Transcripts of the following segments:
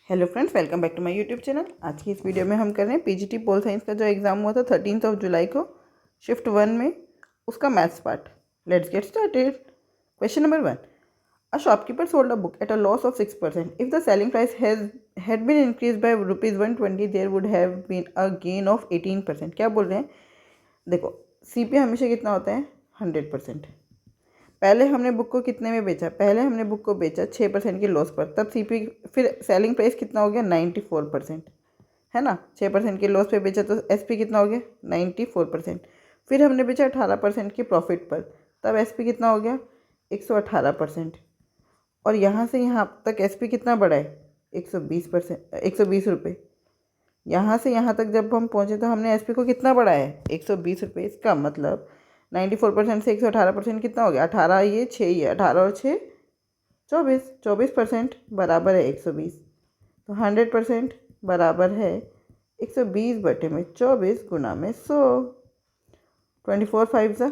Hello friends, welcome back to my YouTube channel. आज की इस वीडियो में हम कर रहे हैं पीजीटी पोल साइंस का जो एग्ज़ाम हुआ था 13 जुलाई को शिफ्ट 1 में, उसका maths part. Let's get started. Question number 1, a shopkeeper sold a book at a loss of 6%। If the selling price had been increase by ₹120, there would have been a gain of 18%। क्या बोल रहे हैं? देखो, CP हमेशा कितना होता है? 100%। पहले हमने बुक को कितने में बेचा? पहले हमने बुक को बेचा 6% के लॉस पर, तब सीपी फिर सेलिंग प्राइस कितना हो गया? 94%, है ना। 6% के लॉस पे बेचा तो एसपी कितना हो गया? 94%। फिर हमने बेचा 18% के प्रॉफिट पर, तब एसपी कितना हो गया? 118%। और यहाँ से यहाँ तक एसपी कितना बढ़ा है? 120%, 120 रुपये। यहाँ से यहाँ तक जब हम पहुँचे तो हमने एसपी को कितना बढ़ाया है? 120 रुपये। इसका मतलब 94% से 118% कितना हो गया? 18, ये 6, ये 18 और 6 24। 24% बराबर है 120। तो 100% बराबर है 120/24 गुना में 100। 24 5 सा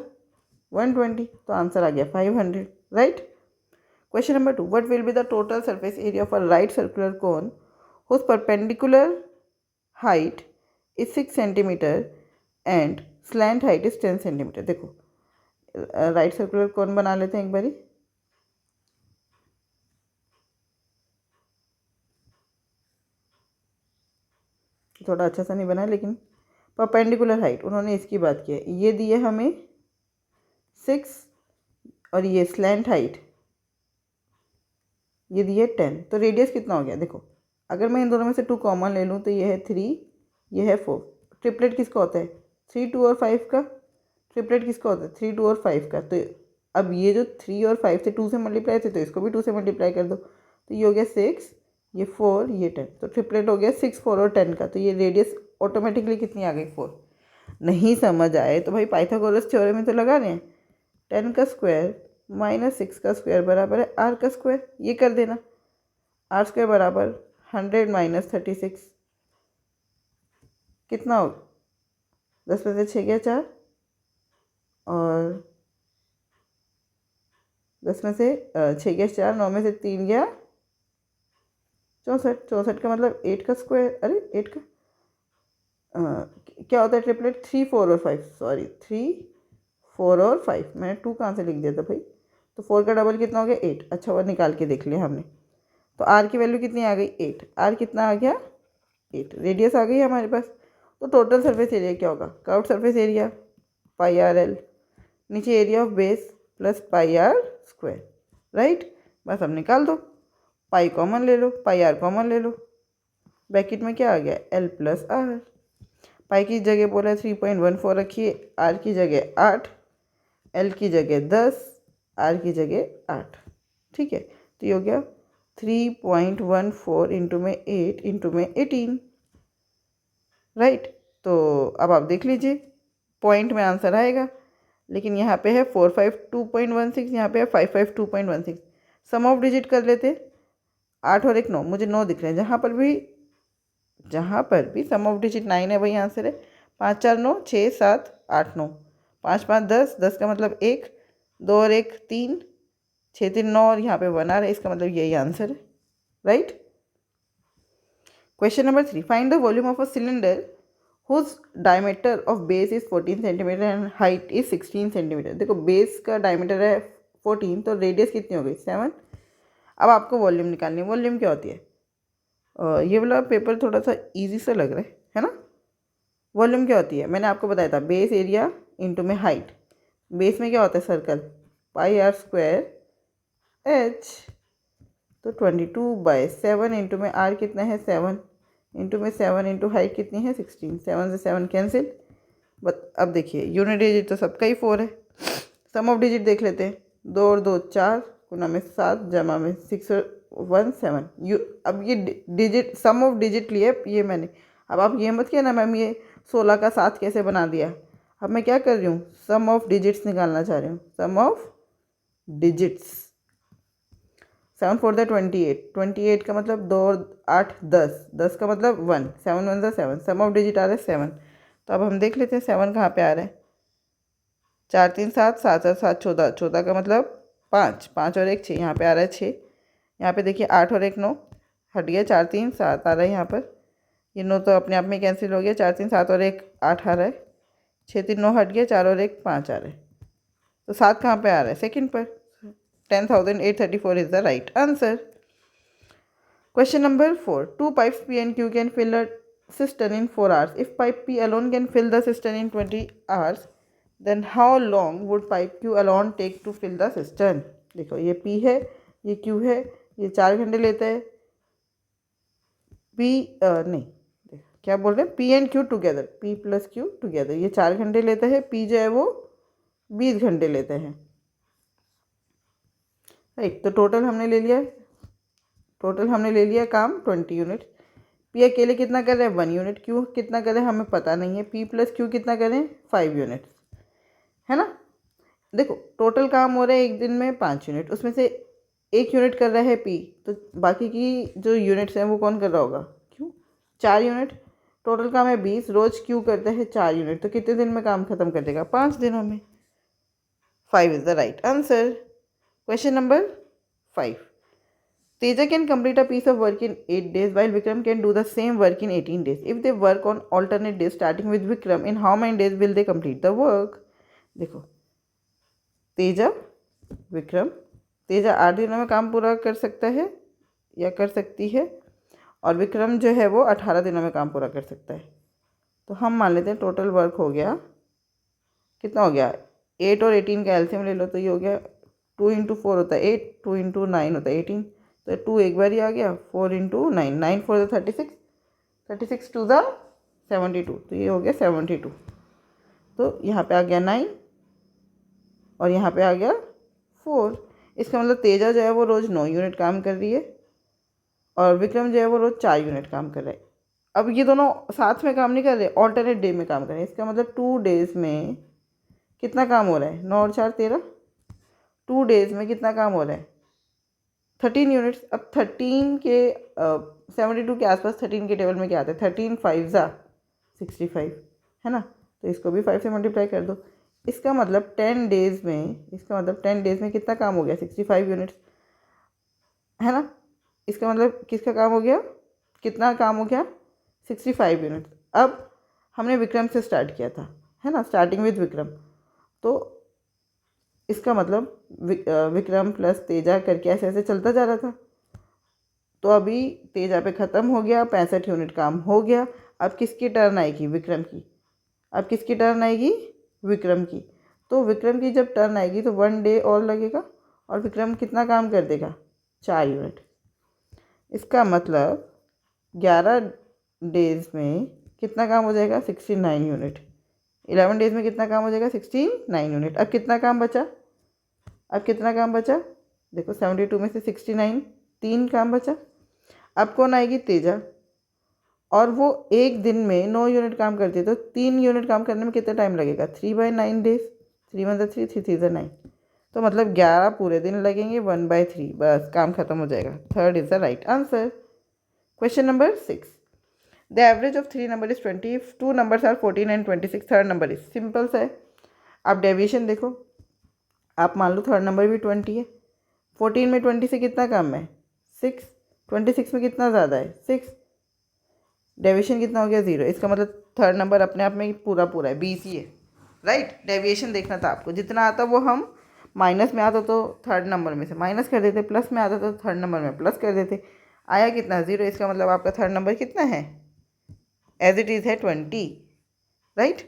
120, तो आंसर आ गया 500, right. Question number 2, what will be the total surface area of a right circular cone whose perpendicular height is 6 centimetre and slant height is 10 centimetre. देखो, राइट सर्कुलर कोन बना लेते हैं एक बारी। थोड़ा अच्छा सा नहीं बना, लेकिन परपेंडिकुलर हाइट उन्होंने इसकी बात की है। ये दी है हमें 6 और ये स्लैंट हाइट ये दी है 10। तो रेडियस कितना हो गया? देखो, अगर मैं इन दोनों में से 2 कॉमन ले लूँ तो ये है 3, ये है 4। ट्रिपलेट किसका होता है? 3 2 और 5 का। ट्रिपलेट किसका होता है? 3 2 और 5 का। तो अब ये जो 3 और 5 से 2 से मल्टीप्लाई थे, तो इसको भी 2 से मल्टीप्लाई कर दो, तो ये हो गया 6, ये 4, ये 10। तो ट्रिपलेट हो गया 6 4 और 10 का। तो ये रेडियस ऑटोमेटिकली कितनी आ गई? 4। नहीं समझ आए तो भाई पाइथागोरस थ्योरम में तो लगा रहे हैं। 10 का स्क्वायर माइनस 6 का स्क्वायर बराबर है आर का स्क्वायर। ये कर देना। आर स्क्वायर बराबर 100 माइनस 36 कितना हो? 10 में से 6 गया 4, और 10 में से 6 गया 4, 9 में से 3 गया 64। 64 का मतलब 8 का स्क्वायर। अरे 8 का क्या होता है ट्रिपलेट? 3 4 और 5, सॉरी 3 4 और 5। मैंने 2 कहाँ से लिख दिया था भाई? तो 4 का डबल कितना हो गया? 8। अच्छा, वो निकाल के देख लिया हमने। तो आर की वैल्यू कितनी आ गई? 8। आर कितना आ गया? 8। रेडियस आ गई हमारे पास। तो टोटल सरफेस एरिया क्या होगा? Curved surface area pi r l, नीचे area of base plus pi r square, right. बस अब निकाल दो। पाई कॉमन ले लो, पाई आर कॉमन ले लो। ब्रैकेट में क्या आ गया? L plus are. पाई की जगह बोला 3.14 रखिए, आर की जगह 8, एल की जगह 10, आर की जगह 8। ठीक है, तो ये हो गया 3.14 इंटू में 8 इंटू में 18, राइट। तो अब आप देख लीजिए, पॉइंट में आंसर आएगा, लेकिन यहाँ पे है 452.16, यहाँ पे है 552.16। सम ऑफ डिजिट कर लेते। 8 और 1 9, मुझे 9 दिख रहे हैं। जहाँ पर भी सम ऑफ डिजिट 9 है वही आंसर है। 5 4 9, 6 7 8 9, 5 5 10, 10 का मतलब 1, 2 और 1 3, 6 3 9, और यहाँ पे 1 आ रहा है, इसका मतलब यही आंसर है, right. Question number 3, find the volume of a cylinder whose diameter of base is 14 centimetre and height is 16 centimetre. देखो, बेस का डायमीटर है 14, तो रेडियस कितनी हो गई? 7। अब आपको वॉल्यूम निकालनी है। वॉल्यूम क्या होती है? ये वाला पेपर थोड़ा सा इजी सा लग रहा है ना। वॉल्यूम क्या होती है? मैंने आपको बताया था, बेस एरिया इंटू में हाइट। बेस में क्या होता है? Circle, pi r square h. तो 22/7 इंटू में आर कितना है? 7 इंटू में 7 इंटू हाइट कितनी है? 16। 7 से 7 कैंसिल। बट अब देखिए, यूनिट डिजिट तो सबका ही 4 है। सम ऑफ डिजिट देख लेते हैं। 2 और 2 4, गुना में 7, जमा में 6 और 1 7। अब ये डिजिट, सम ऑफ डिजिट लिए ये मैंने। अब आप ये मत किया ना मैम ये 16 का 7 कैसे बना दिया। अब मैं क्या कर रही हूँ? सम ऑफ डिजिट्स निकालना चाह रही हूँ। सम ऑफ डिजिट्स। 7 4 28, 28 का मतलब 2 और 8 10, 10 का मतलब 1, 7 1 7। सम ऑफ डिजिट आ रहा है 7। तो अब हम देख लेते हैं 7 कहाँ पे आ रहा है। 4 3 7, 7 और 7 14, 14 का मतलब 5, 5 और 1 6, यहाँ पे आ रहा है 6। यहाँ पे देखिए 8 और 1 9, हट गया, 4 3 7 आ रहा है यहाँ पर, ये 9 तो अपने आप में कैंसिल हो गया, 4 3 7 और 1 8 आ रहा है, 6 3 9 हट गया, 4 और 1 5 आ रहा है, तो 7 कहाँ पे आ रहा है, सेकंड पर। 10,834 is the right answer. Question number 4. Two pipes P and Q can fill a cistern in 4 hours. If pipe P alone can fill the cistern in 20 hours, then how long would pipe Q alone take to fill the cistern? देखो ये P है, ये Q है, ये 4 घंटे लेता है, P नहीं, क्या बोल रहे हैं, P and Q together, P plus Q together, ये 4 घंटे लेता है, P जो है वो 20 घंटे लेते हैं, राइट। तो टोटल हमने ले लिया काम 20 यूनिट। पी अकेले कितना कर रहे हैं 1 यूनिट, क्यू कितना करें हमें पता नहीं है, पी प्लस क्यू कितना करें 5 यूनिट, है ना। देखो टोटल काम हो रहा है एक दिन में 5 यूनिट, उसमें से 1 यूनिट कर रहा है पी, तो बाकी की जो यूनिट्स हैं वो कौन कर रहा होगा, क्यू। 4 यूनिट, टोटल काम है 20, रोज़ क्यू करता है 4 यूनिट, तो कितने दिन में काम खत्म कर देगा, 5 दिनों में। 5 is the right answer. Question number 5. Teja can complete a piece of work in 8 days while Vikram can do the same work in 18 days. If they work on alternate days starting with Vikram, in how many days will they complete the work? देखो तेजा विक्रम, तेजा 8 दिनों में काम पूरा कर सकता है या कर सकती है, और विक्रम जो है वो 18 दिनों में काम पूरा कर सकता है। तो हम मान लेते हैं टोटल वर्क हो गया, कितना हो गया, 8 और 18 का एलसीएम ले लो, तो ये हो गया 2 इंटू 4 होता है 8, 2 इंटू 9 होता है 18, तो 2 एक बार ही आ गया, 4 इंटू 9, 9 4 36, 36 टू द 72, तो ये हो गया 72। तो यहाँ पे आ गया 9 और यहाँ पे आ गया 4। इसका मतलब तेजा जो है वो रोज़ 9 यूनिट काम कर रही है और विक्रम जो है वो रोज़ 4 यूनिट काम कर रहा है। अब ये दोनों साथ में काम नहीं कर रहे, ऑल्टरनेट डे में काम कर रहे हैं। इसका मतलब 2 डेज़ में कितना काम हो रहा है, 9 और 4 13, 2 डेज़ में कितना काम हो रहा है 13 यूनिट्स। अब 13 के 72 के आसपास 13 के टेबल में क्या आता है, 13 5 65, है ना, तो इसको भी 5 से मल्टीप्लाई कर दो। इसका मतलब 10 डेज़ में कितना काम हो गया 65 यूनिट्स, है ना। इसका मतलब किसका काम हो गया, कितना काम हो गया 65 यूनिट्स। अब हमने विक्रम से स्टार्ट किया था, है ना, स्टार्टिंग विद विक्रम, तो इसका मतलब विक्रम प्लस तेजा करके ऐसे ऐसे चलता जा रहा था। तो अभी तेजा पे ख़त्म हो गया, 65 यूनिट काम हो गया। अब किसकी टर्न आएगी, विक्रम की। अब किसकी टर्न आएगी, विक्रम की। तो विक्रम की जब टर्न आएगी तो 1 डे और लगेगा और विक्रम कितना काम कर देगा 4 यूनिट। इसका मतलब 11 डेज़ में कितना काम हो जाएगा 69 यूनिट। 11 डेज़ में कितना काम हो जाएगा 69 यूनिट। अब कितना काम बचा, देखो 72 में से 69, 3 काम बचा। अब कौन आएगी, तेजा, और वो एक दिन में 9 यूनिट काम करती है, तो 3 यूनिट काम करने में कितना टाइम लगेगा 3/9 डेज, 3 1 3 3 3 9, तो मतलब 11 पूरे दिन लगेंगे, 1/3 बस काम खत्म हो जाएगा। 3rd is the right answer. Question number 6. The average of 3 number is 20 if 2 numbers are 14 and 26, third number is. Simple सा है, आप डेविएशन देखो, आप मान लो थर्ड नंबर भी 20 है, 14 में 20 से कितना कम है 6, 26 में कितना ज़्यादा है 6, डेविएशन कितना हो गया 0। इसका मतलब थर्ड नंबर अपने आप में पूरा है 20 ही है, राइट। डेविएशन देखना था आपको, जितना आता वो हम माइनस में आता तो थर्ड नंबर में से माइनस कर देते, प्लस में आता तो थर्ड नंबर में प्लस कर देते। आया कितना 0, इसका मतलब आपका थर्ड नंबर कितना है, एज इट इज़ है 20, right.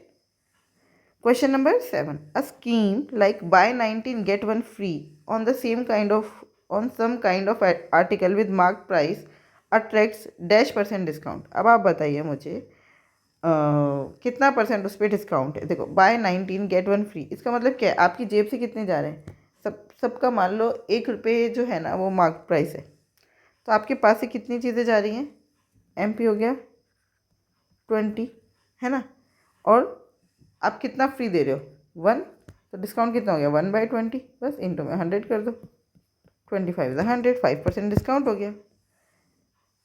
Question number 7. A scheme like buy 19 get 1 free on some kind of article with marked price attracts %% discount. अब आप बताइए मुझे कितना % उस पर डिस्काउंट है। देखो बाय 19 गेट 1 फ्री, इसका मतलब क्या है, आपकी जेब से कितने जा रहे हैं, सबका मान लो ₹1 जो है ना वो मार्क प्राइस है, तो आपके पास से कितनी चीज़ें जा रही हैं, MP हो गया 20, है ना, और आप कितना फ्री दे रहे हो 1, तो डिस्काउंट कितना हो गया 1/20, बस इंटू में 100 कर दो, 25 × 100, 5% डिस्काउंट हो गया।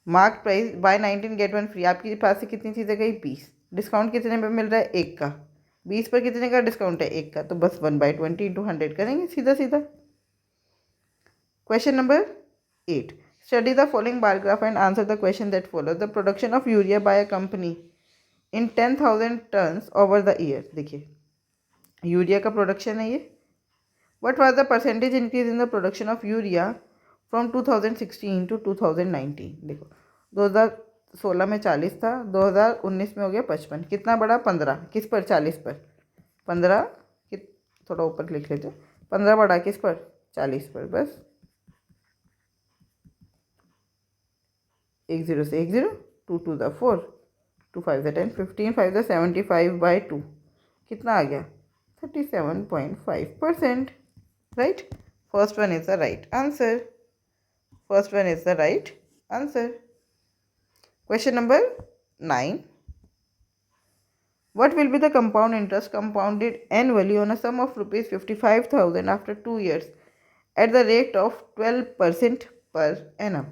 Mark price by 19 get 1 free, आपके पास से कितनी चीज़ें गई 20, डिस्काउंट कितने पे मिल रहा है 1 का, 20 पर कितने का डिस्काउंट है 1 का, तो बस 1/20 × 100 करेंगे सीधा सीधा। Question number 8. Study the following bar graph and answer the question that follow. The production of urea by a company in 10,000 tons over the year. देखिए यूरिया का प्रोडक्शन है ये। What was the percentage increase in the production of urea from 2016 to 2019। देखो 2016 में 40 था, 2019 में हो गया 55। कितना बढ़ा? 15। किस पर? 40 पर। 15 कि थोड़ा ऊपर लिख लेते, 15 बढ़ा किस पर? 40 पर। बस 1 0 से 1 0, 2 2 द 4, 2 5 द 10, 15 5 द 75/2। कितना आ गया? 37.5%। Right, first one is the right answer. First one is the right answer. Question number 9. What will be the compound interest compounded annually on a sum of rupees 55,000 after 2 years at the rate of 12% per annum?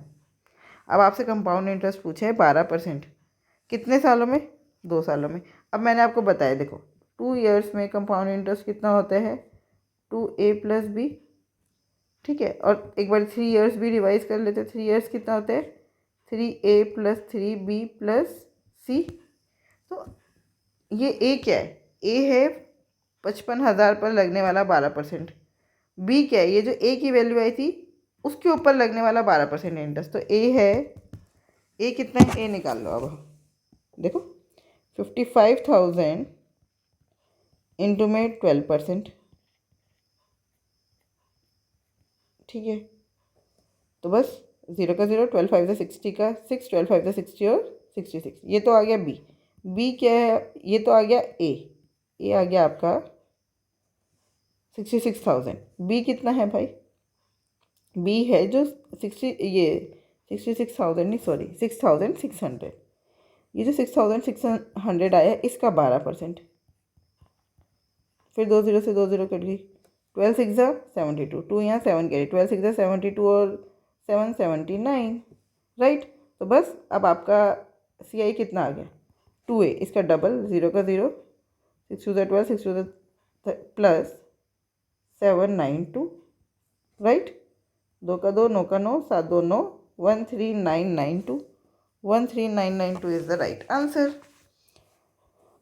अब आपसे compound interest पूछा है 12%। कितने सालों में? 2 सालों में। अब मैंने आपको बताया, देखो 2 ईयर्स में कंपाउंड इंटरेस्ट कितना होता है? 2a + b। ठीक है, और एक बार 3 ईयर्स भी रिवाइज कर लेते। 3 ईयर्स कितना होता है? 3a + 3b + c। तो ये a क्या है? a है 55,000 पर लगने वाला 12%। b क्या है? ये जो a की वैल्यू आई थी उसके ऊपर लगने वाला 12% इंटरेस्ट। तो a है, a कितना है? a निकाल लो। अब देखो 55,000 इंटू में 12%। ठीक है, तो बस 0 का 0, 12 5 60 का 6, 12 5 60 और 66। ये तो आ गया बी। बी क्या है? ये तो आ गया ए आ गया आपका 66,000। बी कितना है भाई? बी है जो 66,000 नहीं, सॉरी 6,600। ये जो 6,600 आया इसका 12%। फिर 2 0 से 2 0 कट गई। 12 6 72, 2 यहाँ 7 कैरी, 12 6 72 और 7 79। राइट, तो बस अब आपका सी आई कितना आ गया? 2a। इसका डबल 0 का 0, 6 2 12, 6 2 प्लस 792। राइट, 2 का 2, 9 का 9, 7 2 9, 13992। 13992 is the right answer.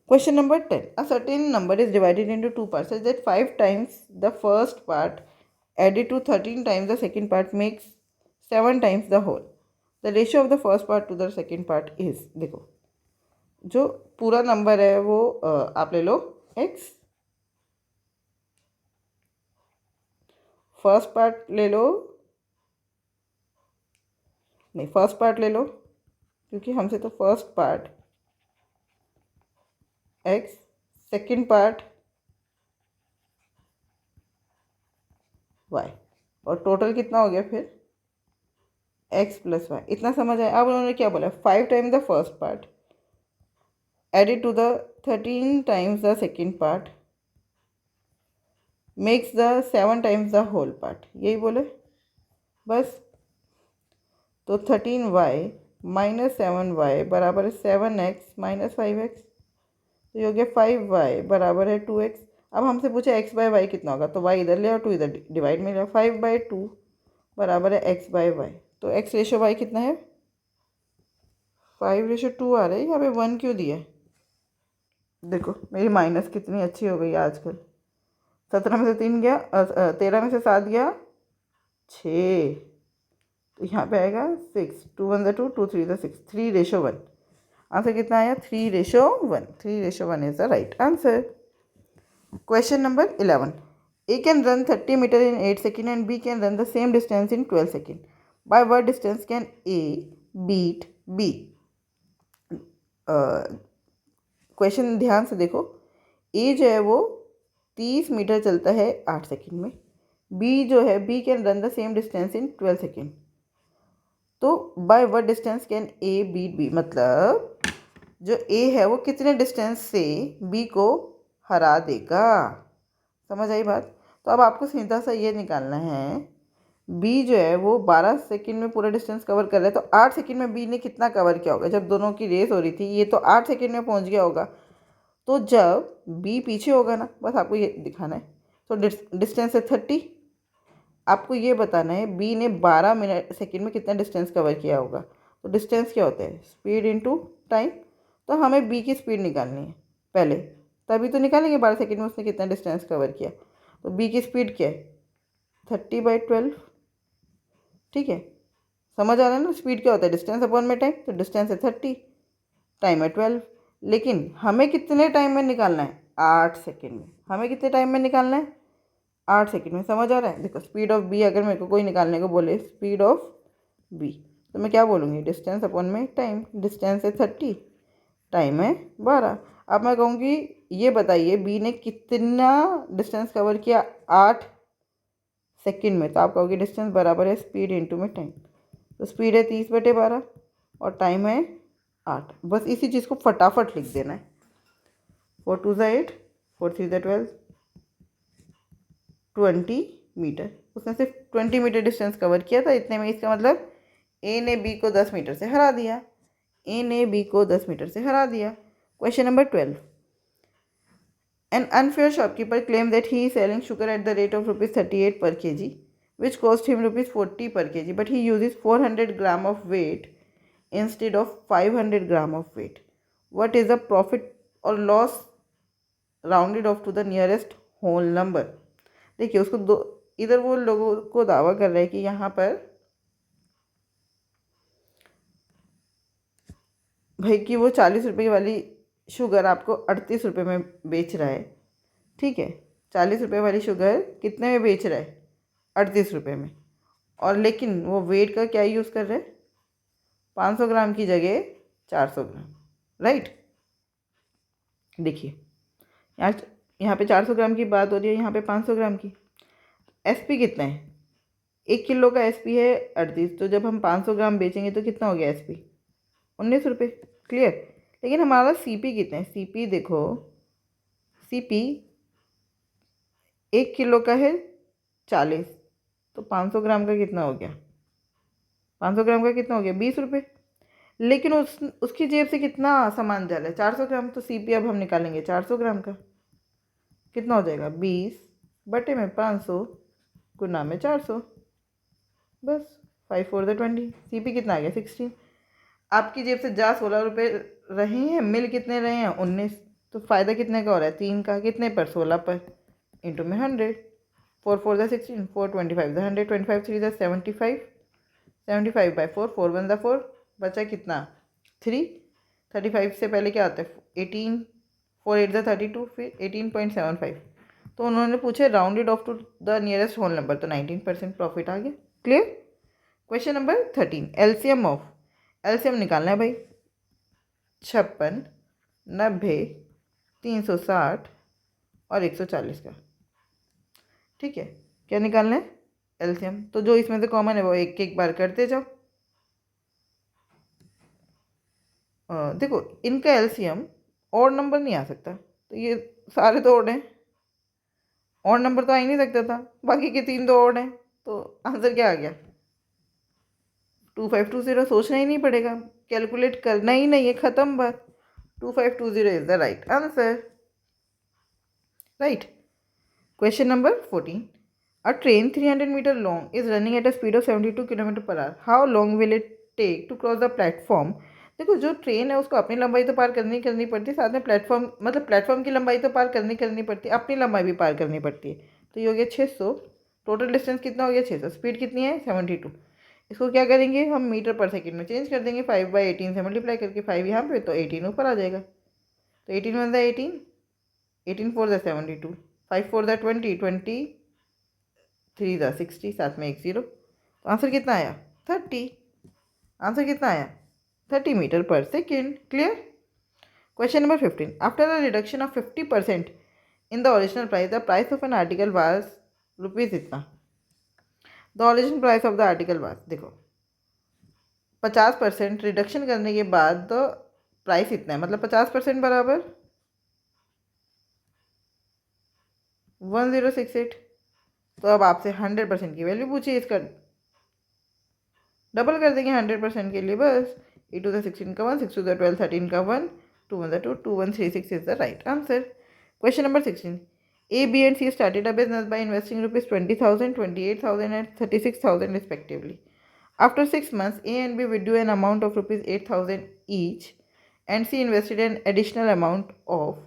Question number 10. A certain number is divided into two parts such that 5 times the first part added to 13 times the second part makes 7 times the whole. The ratio of the first part to the second part is, देखो जो पूरा number है वो आप ले लो x, first part ले लो, नहीं first part ले लो क्योंकि हमसे तो first part x, second part y, और टोटल कितना हो गया फिर x + y। इतना समझ आया? अब उन्होंने क्या बोला? 5 times the first part added to the 13 times the second part makes the 7 times the whole part। यही बोले बस। तो 13y - 7y बराबर है 7x - 5x। तो ये हो गया 5y बराबर है 2x। अब हमसे पूछा x/y कितना होगा, तो y इधर ले और 2 इधर डिवाइड में ले। 5/2 बराबर है x/y। तो x रेशो y कितना है? 5:2 आ रहा है। यहाँ पे 1 क्यों दिया है? देखो मेरी माइनस कितनी अच्छी हो गई आजकल। 17 में से 3 गया, 13 में से 7 गया 6, तो यहाँ पे आएगा 6, 2 1 2, 2 3 6, 3:1। आंसर कितना आया? 3:1। 3:1 is the right answer. Question number 11. A can run 30 meters in 8 seconds and B can run the same distance in 12 seconds. By what distance can A beat B? Question ध्यान से देखो। ए जो है वो 30 मीटर चलता है 8 सेकंड में। B जो है B can run the same distance in 12 second. तो by what distance can A beat B? मतलब जो ए है वो कितने डिस्टेंस से बी को हरा देगा। समझ आई बात? तो अब आपको सीधा सा ये निकालना है, बी जो है वो 12 सेकंड में पूरा डिस्टेंस कवर कर रहा है, तो 8 सेकंड में बी ने कितना कवर किया होगा? जब दोनों की रेस हो रही थी ये तो 8 सेकंड में पहुंच गया होगा, तो जब बी पीछे होगा ना, बस आपको ये दिखाना है। तो डिस्टेंस है 30, आपको ये बताना है बी ने 12 मिनट सेकेंड में कितना डिस्टेंस कवर किया होगा। तो डिस्टेंस क्या होता है, स्पीड इनटू टाइम। तो हमें बी की स्पीड निकालनी है पहले, तभी तो निकालेंगे 12 सेकेंड में उसने कितना डिस्टेंस कवर किया। तो बी की स्पीड क्या है, 30/12। ठीक है, समझ आ रहा है ना, स्पीड क्या होता है, डिस्टेंस अपॉन में टाइम। तो डिस्टेंस है 30, टाइम है 12। लेकिन हमें कितने टाइम में निकालना है, 8 सेकेंड में। हमें कितने टाइम में निकालना है, 8 सेकेंड में। समझ आ रहा है। देखो स्पीड ऑफ बी अगर मेरे को कोई निकालने को बोले, स्पीड ऑफ बी, तो मैं क्या बोलूँगी, डिस्टेंस अपॉन में टाइम। डिस्टेंस है 30, टाइम है 12। अब मैं कहूँगी ये बताइए बी ने कितना डिस्टेंस कवर किया, 8 सेकेंड में। तो आप कहोगे डिस्टेंस बराबर है स्पीड इंटू में टाइम। तो स्पीड है 30/12 और टाइम है 8। बस इसी चीज़ को फटाफट लिख देना है। 4 2 8, 4 3 12, 20 मीटर। उसने सिर्फ 20 मीटर डिस्टेंस कवर किया था इतने में। इसका मतलब ए ने बी को 10 मीटर से हरा दिया। ए ने बी को 10 मीटर से हरा दिया। Question number 12। An unfair shopkeeper claimed that he is selling sugar at the rate of rupees 38 per kg, which cost him rupees 40 per kg, but he uses 400 gram of weight instead of 500 gram of weight. What is the profit or loss rounded off to the nearest whole number? देखिए उसको दो, इधर वो लोगों को दावा कर रहा है कि यहाँ पर भाई कि वो 40 रुपये वाली शुगर आपको 38 रुपये में बेच रहा है। ठीक है, 40 रुपये वाली शुगर कितने में बेच रहा है, 38 रुपये में। और लेकिन वो वेट का क्या यूज़ कर रहा है, 500 ग्राम की जगह 400 ग्राम। राइट, देखिए यहाँ यहाँ पे 400 ग्राम की बात हो रही है, यहाँ पे 500 ग्राम की। एसपी कितना है, 1 किलो का एसपी है 38। तो जब हम 500 ग्राम बेचेंगे तो कितना हो गया एसपी, 19 रुपये। क्लियर। लेकिन हमारा सीपी कितना है, सीपी देखो, सीपी 1 किलो का है 40, तो 500 ग्राम का कितना हो गया, 500 ग्राम का कितना हो गया, 20 रुपये। लेकिन उसकी जेब से कितना सामान जा रहा है, 400 ग्राम। तो सीपी अब हम निकालेंगे 400 ग्राम का, कितना हो जाएगा, 20 बटे में 500 गुना में 400, बस 5 4 20। सीपी कितना आ गया, 16। आपकी जेब से जा 16 रुपये रहे हैं, मिल कितने रहे हैं, 19। तो फ़ायदा कितने का हो रहा है, 3 का। कितने पर, 16 पर, इंटू में 100। 4 4 16, 4 25 100, 25 3 75, 75/4, 4 1 4, बचा कितना, 3। 35 से पहले क्या आता है, 18, 4 8 32, फिर 18.75। तो उन्होंने पूछे rounded off to the nearest whole number, तो 19% प्रॉफिट आ गया। Clear. Question number 13। LCM of, LCM निकालना है भाई, 56, 90, 360 और 140 का। ठीक है, क्या निकालना है, एलसीएम। तो जो इसमें से कॉमन है वो एक एक बार करते जाओ। देखो इनका एलसीएम और नंबर नहीं आ सकता, तो ये सारे तो ओड हैं, और नंबर तो आ ही नहीं सकता था, बाकी के 3 तो ओड हैं। तो आंसर क्या आ गया, 2520। सोचना ही नहीं पड़ेगा, कैलकुलेट करना ही नहीं है, ख़त्म बात। 2520 is the right answer. Right. Question number 14। A train 300 meter long is running at a speed of 72 kilometre per hour. How long will it take to cross the platform? देखो जो ट्रेन है उसको अपनी लंबाई तो पार करनी पड़ती है, साथ में प्लेटफॉर्म, मतलब प्लेटफॉर्म की लंबाई तो पार करनी पड़ती है, अपनी लंबाई भी पार करनी पड़ती है। तो ये हो गया 600। टोटल डिस्टेंस कितना हो गया, 600। स्पीड कितनी है, 72। इसको क्या करेंगे हम, मीटर पर सेकेंड में चेंज कर देंगे, 5/18 से मल्टीप्लाई करके, 5 यहाँ पे तो 18 ऊपर आ जाएगा। तो 18 1 18, 18 4 72, 5 4 20, 3 60, साथ में 1 0। तो आंसर कितना आया, 30। आंसर कितना आया, 30 मीटर पर second. Clear. Question number 15। After a reduction of 50% in the original price, the price of an article was rupees इतना। The original price of the article was, देखो 50% रिडक्शन करने के बाद द प्राइस इतना है, मतलब 50% बराबर 1068। तो अब आपसे 100% की वैल्यू पूछिए, इसका डबल कर देंगे 100% के लिए, बस। 8 to the 16 का 1, 6 to the 12, 13 का 1, 2 1 2, 2136 is the right answer. Question number 16। A, B and C started a business by investing rupees 20,000, 28,000 and 36,000 respectively. After 6 months, A and B withdrew an amount of rupees 8,000 each and C invested an additional amount of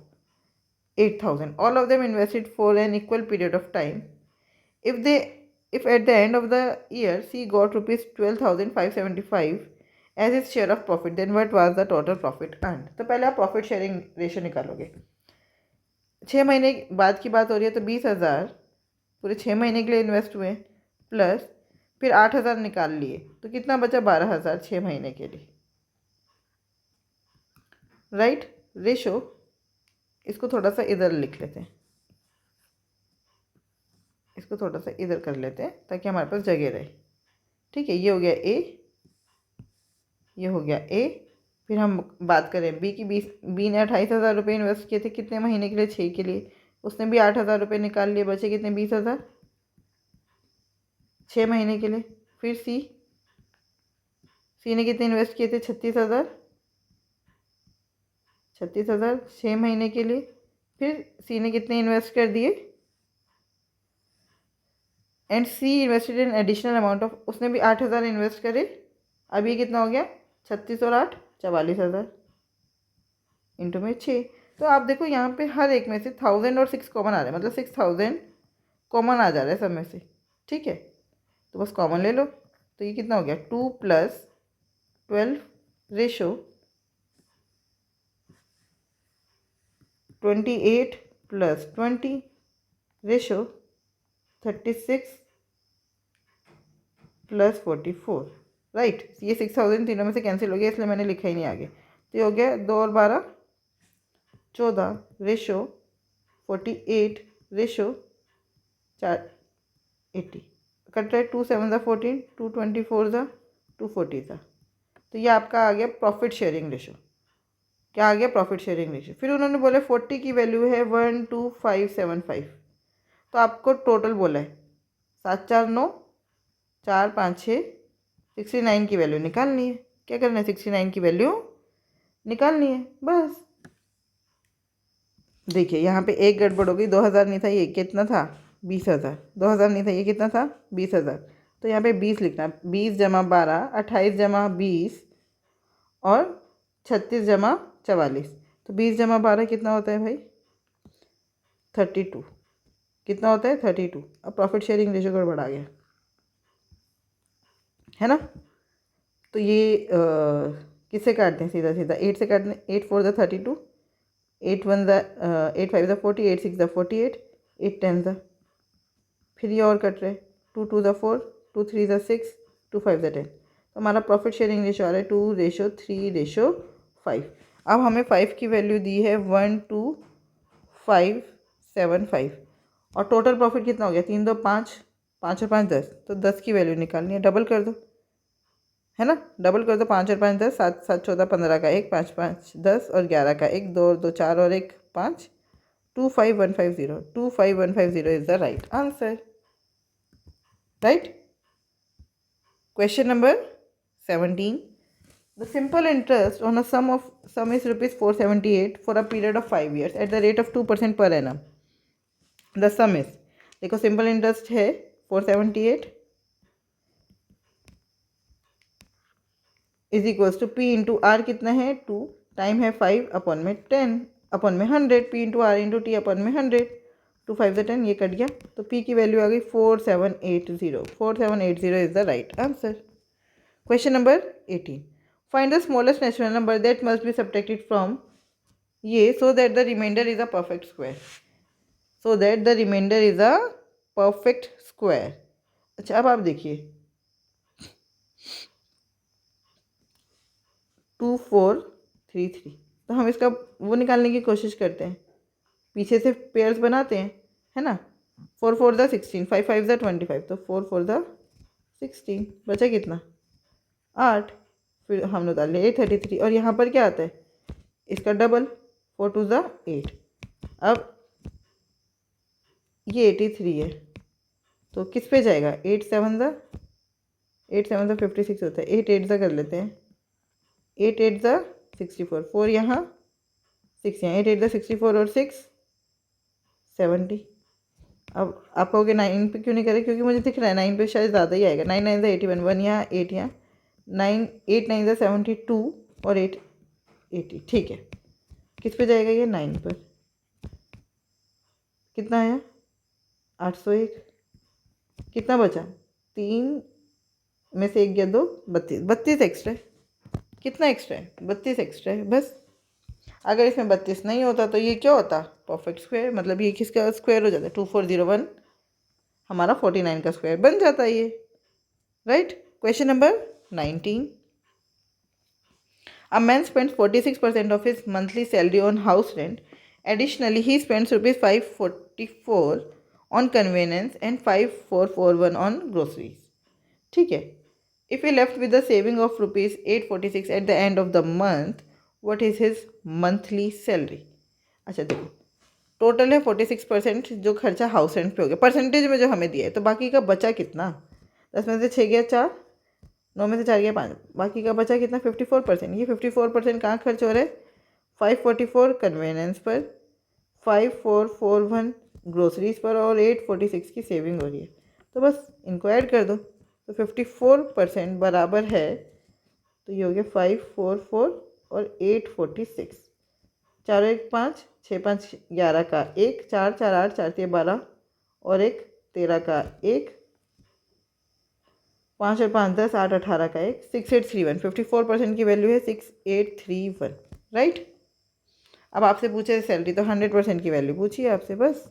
8,000. All of them invested for an equal period of time. If at the end of the year C got rupees 12,575 as his share of profit, then what was the total profit earned? तो पहले आप profit sharing ratio निकालोगे. 6 महीने बाद की बात हो रही है तो 20,000 पूरे 6 महीने के लिए इन्वेस्ट हुए प्लस फिर 8,000 निकाल लिए तो कितना बचा 12,000 6 महीने के लिए. राइट. रेशो इसको थोड़ा सा इधर लिख लेते हैं, इसको थोड़ा सा इधर कर लेते हैं ताकि हमारे पास जगह रहे. ठीक है, ये हो गया ए, ये हो गया ए. फिर हम बात करें बी की. बी ने 28,000 रुपये इन्वेस्ट किए थे कितने महीने के लिए? 6 के लिए. उसने भी 8,000 रुपये निकाल लिए, बचे कितने? 20,000 6 महीने के लिए. फिर सी ने कितने इन्वेस्ट किए थे? 36,000 6 महीने के लिए. फिर सी ने कितने इन्वेस्ट कर दिए? And C invested in additional amount of, उसने भी 8,000 इन्वेस्ट करे. अब ये कितना हो गया? 36 और 8 44,000 इंटू में 6. तो आप देखो यहाँ पे हर एक में से 1,000 और 6 कॉमन आ रहा है, मतलब 6,000 कॉमन आ जा रहा है सब में से. ठीक है, तो बस कॉमन ले लो. तो ये कितना हो गया? 2 + 12 रेशो 28 + 20 रेशो 36 + 44. राइट. ये 6,000 तीनों में से कैंसिल हो गया इसलिए मैंने लिखा ही नहीं आगे. तो ये हो गया 2 और 12 14 रेशो 48 रेशो 480. कट रहा है. 2 7 ज़ा 14, 2 24 ज़ा 240 ज़ा. तो ये आपका आ गया प्रॉफिट शेयरिंग रेशो. क्या आ गया? Profit sharing ratio. फिर उन्होंने बोला 40 की वैल्यू है 12575. तो आपको टोटल बोला है 7 4 9 4 5 6 69 की वैल्यू निकालनी है. क्या करना है? 69 की वैल्यू निकालनी है बस. देखिए यहाँ पे एक गड़बड़ हो गई. 2,000 नहीं था, ये कितना था? 20,000. 2,000 नहीं था, ये कितना था? 20,000. तो यहाँ पे 20 लिखना. 20 + 12 28 + 20 और 36 + 44. तो 20 + 12 कितना होता है भाई? 32. कितना होता है? 32. अब प्रॉफिट शेयरिंग रेशो गड़बड़ आ गया है ना. तो ये किससे काटते हैं? सीधा सीधा 8 से काटते हैं. 8 4 ज़ा 32, 8 1 ज़ा 8 5 ज़ा 40, 8 6 ज़ा 48, 8 10 ज़ा. फिर ये और कट रहे. 2 2 ज़ा 4, 2 3 ज़ा 6, 2 5 ज़ा 10. तो हमारा प्रॉफिट शेयरिंग रेशो आ रहा है 2:3:5. अब हमें 5 की वैल्यू दी है 12575 और टोटल प्रॉफिट कितना हो गया? 3 2 5, 5 और 5 10. तो 10 की वैल्यू निकालनी है. डबल कर दो, है ना. डबल कर दो. 5 और 5 10, 7 7 14 15 का 1, 5 5 10 और 11 का 1, 2 और 2 4 और 1 5. 25150. 25150 is the right answer. Right. Question number 17. The simple interest on a sum is rupees 478 for a period of 5 years at the rate of 2% per annum. The sum is, देखो simple interest है 478 is equals to P into R कितना है? 2. Time है 5 upon में 10 upon में 100. P into R into T upon में 100. 2 5 10, ये cut गया. तो P की वैल्यू आ गई 4780. 4780 is the right answer. Question number 18. Find the smallest natural number that must be subtracted from ये so that the remainder is a perfect square. So that the remainder is a perfect square. अच्छा, अब आप देखिए 2433. तो हम इसका वो निकालने की कोशिश करते हैं. पीछे से पेयर्स बनाते हैं, है ना. 4 4 ज़ा 16, 5 5 ज़ा 25. तो 4 4 ज़ा 16. बचा कितना? 8. फिर हमने उतार लिया 833. और यहाँ पर क्या आता है? इसका डबल. 4 2 ज़ा 8. अब ये 83 है तो किस पे जाएगा? 8 7 ज़ा 56 होता है. 8 8 ज़ा कर लेते हैं. 8 8 ज़ा 64. 4 यहाँ 6 यहाँ. 8 8 ज़ा 64 और 6 70. अब आप कहोगे 9 पे क्यों नहीं करे, क्योंकि मुझे दिख रहा है 9 पे शायद ज़्यादा ही आएगा। 9 9 ज़ा 81, 1 यहाँ 8 यहाँ 9, 8 9 ज़ा 72 और 8 80। ठीक है, किस पे जाएगा ये 9 पर। कितना आया 801। कितना बचा 3 में से 1 गया 2, 32। 32 एक्स्ट्रा है। कितना एक्स्ट्रा है 32 एक्स्ट्रा है बस। अगर इसमें 32 नहीं होता तो ये क्या होता परफेक्ट स्क्वायर, मतलब ये किसका स्क्वायर हो जाता है 2401, हमारा 49 का स्क्वायर बन जाता है ये, right. Question number 19। A man spends 46% of his monthly salary on house rent. Additionally, he spends rupees 544 on convenience and 5441 on groceries. ठीक है। If he left with a saving of rupees 846 at the end of the month, what is his monthly salary? अच्छा देखो, total है 46% जो खर्चा house rent पे हो गया, परसेंटेज में जो हमें दिया है, तो बाकी का बचा कितना 10 में से 6 गया 4, 9 में से 4 गया 5, बाकी का बचा कितना 54%। ये 54% कहाँ खर्च हो रहा है 544 कन्वेनेंस पर, 5441 ग्रोसरीज पर और 846 की सेविंग हो रही है। तो बस इनको ऐड कर दो तो 54% बराबर है, तो ये हो गया 544 और 846, 4 1 5 6 5 11 का 1, 4 4 8 4 3 12 और 1 13 का 1, 5 और 5 10 8 18 का 1, 6831। 54% की वैल्यू है 6831, राइट। अब आपसे पूछे सैलरी तो 100% की वैल्यू पूछिए आपसे बस,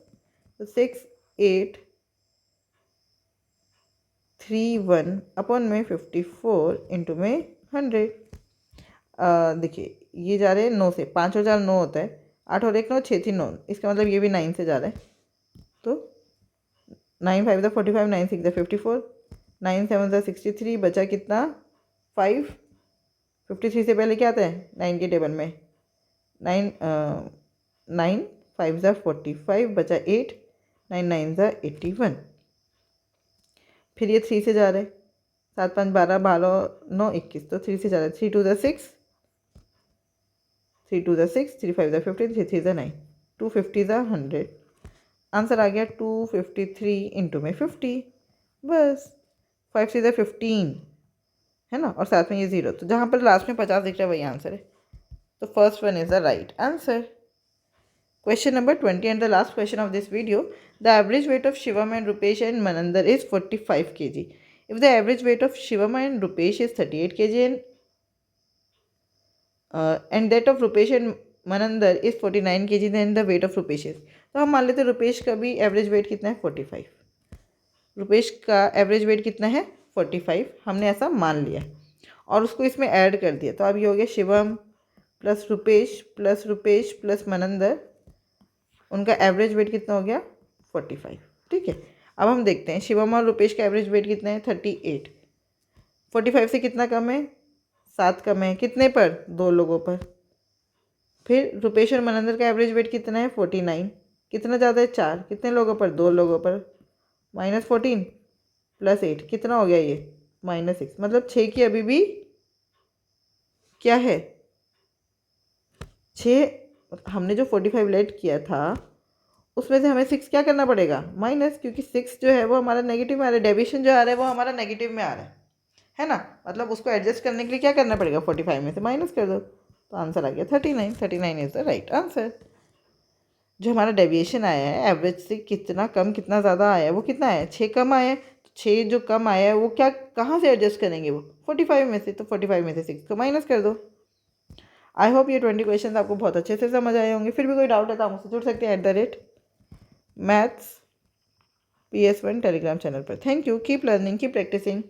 तो 6831 अपॉन में 54 इंटू में 100। देखिए ये जा रहे हैं 9 से, 5 और 4 9 होता है, 8 और 1 9, 6 3 9, इसका मतलब ये भी 9 से जा रहा है। तो 9 5 45, 9 6 54, 9 7 63, बचा कितना 5। 53 से पहले क्या आता है 9 के टेबल में 9 5 45, बचा 8, 9 9 81। फिर ये 3 से जा रहे हैं, 7 5 12 12 9 21, तो 3 से जा रहा है, 3 2 6, 3 2 6, 3 5 15, 3 3 9, 250 100। आंसर आ गया 253 इंटू में 50, बस 5 से 15 है ना, और साथ में ये 0, तो जहाँ पर लास्ट में 50 दिख रहा है वही आंसर है। तो first one is the right answer. Question number 20 and the last question of this video. The average weight of Shivam and Rupesh and Manandar is 45 kg. If the average weight of Shivam and Rupesh is 38 kg and that of Rupesh and Manandar is 49 kg, then the weight of Rupesh is. तो हम मान लेते हैं रुपेश का भी average weight कितना है 45, रुपेश का एवरेज वेट कितना है 45, हमने ऐसा मान लिया और उसको इसमें ऐड कर दिया। तो अब ये हो गया शिवम प्लस रुपेश प्लस मनंदर, उनका एवरेज वेट कितना हो गया 45। ठीक है, अब हम देखते हैं शिवम और रुपेश का एवरेज वेट कितना है 38, 45 से कितना कम है 7 कम है, कितने पर 2 लोगों पर। फिर रुपेश और मनंदर का एवरेज वेट कितना है 49, कितना ज़्यादा है 4, कितने लोगों पर 2 लोगों पर, -14 + 8 कितना हो गया ये -6, मतलब 6 की अभी भी क्या है 6, हमने जो 45 लेट किया था उसमें से हमें 6 क्या करना पड़ेगा माइनस, क्योंकि 6 जो है वो हमारा नेगेटिव में आ रहा है, डेविएशन जो आ रहा है वो हमारा नेगेटिव में आ रहा है ना, मतलब उसको एडजस्ट करने के लिए क्या करना पड़ेगा 45 में से माइनस कर दो, तो आंसर आ गया 39। 39 इज़ द राइट आंसर। जो हमारा डेविएशन आया है एवरेज से कितना कम कितना ज़्यादा आया है, वो कितना आया है 6 कम आया है, तो 6 जो कम आया है वो क्या कहाँ से एडजस्ट करेंगे वो 45 में से, तो 45 में से 6 को माइनस कर दो। आई होप ये 20 क्वेश्चन आपको बहुत अच्छे से समझ आए होंगे। फिर भी कोई डाउट है तो आप मुझसे जुड़ सकते हैं @maths PS1 टेलीग्राम चैनल पर। Thank you, keep learning, keep practising.